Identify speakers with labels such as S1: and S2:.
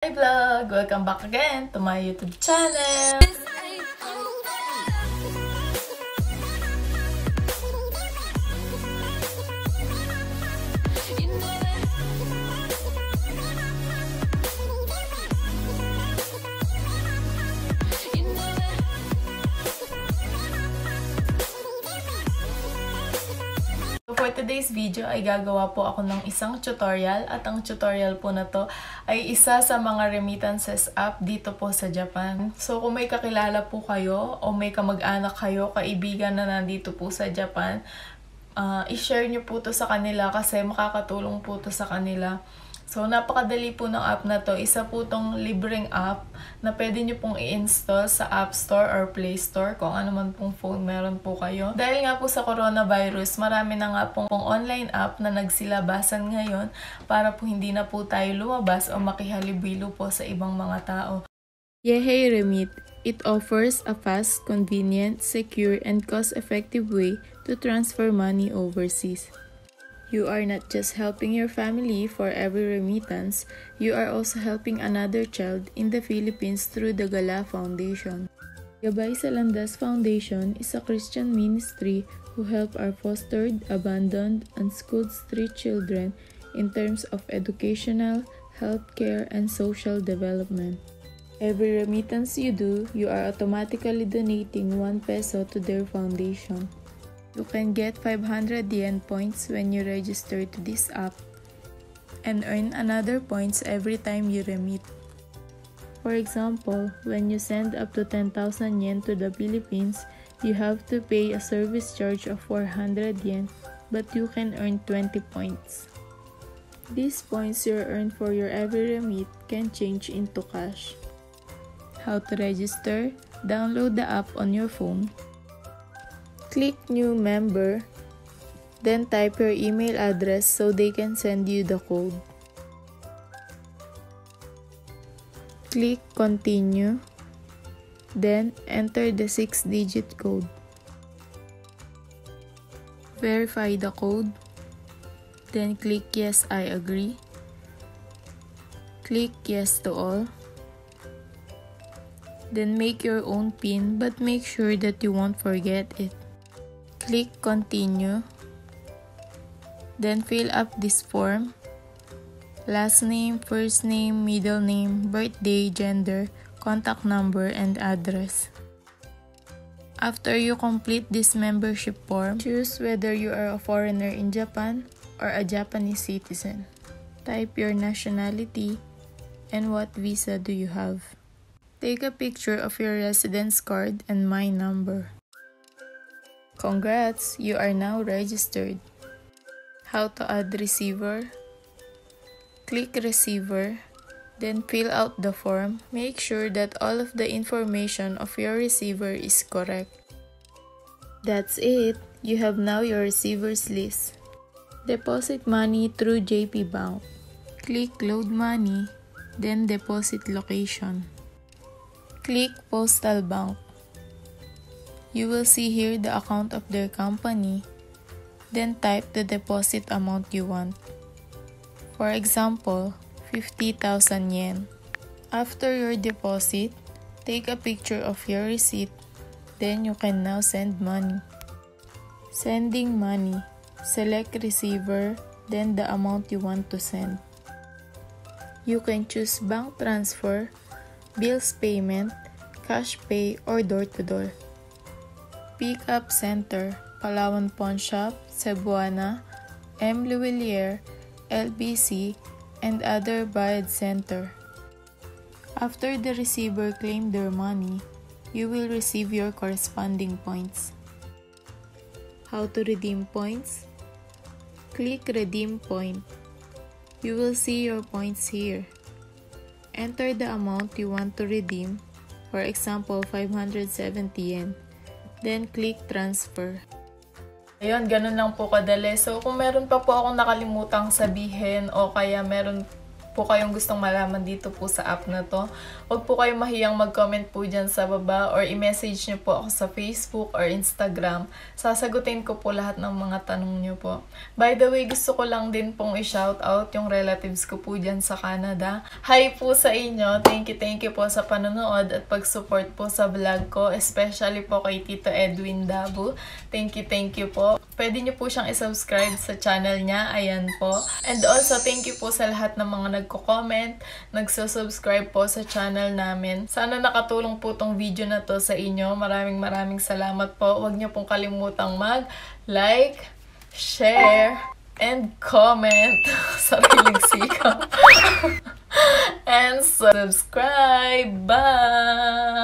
S1: Hi vlog! Welcome back again to my YouTube channel! For today's video ay gagawa po ako ng isang tutorial at ang tutorial po na to ay isa sa mga remittances app dito po sa Japan. So kung may kakilala po kayo o may kamag-anak kayo, kaibigan na nandito po sa Japan, i-share nyo po to sa kanila kasi makakatulong po to sa kanila. So, napakadali po ng app na to. Isa po tong libreng app na pwede nyo pong i-install sa App Store or Play Store kung ano man pong phone meron po kayo. Dahil nga po sa coronavirus, marami na nga pong online app na nagsilabasan ngayon para po hindi na po tayo lumabas o makihalubilo po sa ibang mga tao. Yehey Remit. It offers a fast, convenient, secure, and cost-effective way to transfer money overseas. You are not just helping your family for every remittance, you are also helping another child in the Philippines through the Gala Foundation. Gabay sa Landas Foundation is a Christian ministry who help our fostered, abandoned, unschooled street children in terms of educational, healthcare, and social development. Every remittance you do, you are automatically donating 1 peso to their foundation. You can get 500 yen points when you register to this app and earn another points every time you remit. For example, when you send up to 10,000 yen to the Philippines, you have to pay a service charge of 400 yen, but you can earn 20 points. These points you earn for your every remit can change into cash. How to register? Download the app on your phone. Click New Member, then type your email address so they can send you the code. Click Continue, then enter the 6-digit code. Verify the code, then click Yes, I agree. Click Yes to all. Then make your own PIN, but make sure that you won't forget it. Click Continue. Then fill up this form. Last name, first name, middle name, birthday, gender, contact number, and address. After you complete this membership form, choose whether you are a foreigner in Japan or a Japanese citizen. Type your nationality and what visa do you have. Take a picture of your residence card and my number. Congrats! You are now registered. How to add receiver? Click receiver, then fill out the form. Make sure that all of the information of your receiver is correct. That's it! You have now your receivers list. Deposit money through JP Bank. Click load money, then deposit location. Click Postal Bank. You will see here the account of their company. Then type the deposit amount you want. For example, 50,000 yen. After your deposit, take a picture of your receipt. Then you can now send money. Sending money. Select receiver, then the amount you want to send. You can choose bank transfer, bills payment, cash pay, or door-to-door. Pick-up Center, Palawan Pawn Shop, Cebuana, M. Luwilier, LBC, and other Bayad Center. After the receiver claimed their money, you will receive your corresponding points. How to redeem points? Click Redeem Point. You will see your points here. Enter the amount you want to redeem, for example, 570 yen. Then click Transfer. Ayun, ganun lang po kadali. So, kung meron pa po akong nakalimutang sabihin o kaya meron po kayong gustong malaman dito po sa app na to. Huwag po kayong mahiyang mag-comment po dyan sa baba or i-message nyo po ako sa Facebook or Instagram. Sasagutin ko po lahat ng mga tanong nyo po. By the way, gusto ko lang din pong i-shoutout yung relatives ko po dyan sa Canada. Hi po sa inyo. Thank you po sa panonood at pag-support po sa vlog ko, especially po kay Tito Edwin Dabu. Thank you po. Pwede nyo po siyang i-subscribe sa channel niya. Ayan po. And also, thank you po sa lahat ng mga nagko-comment, nagsusubscribe po sa channel namin. Sana nakatulong po tong video na to sa inyo. Maraming salamat po. Huwag niyo pong kalimutang mag-like, share, and comment. Sariling sikaw. And subscribe. Bye!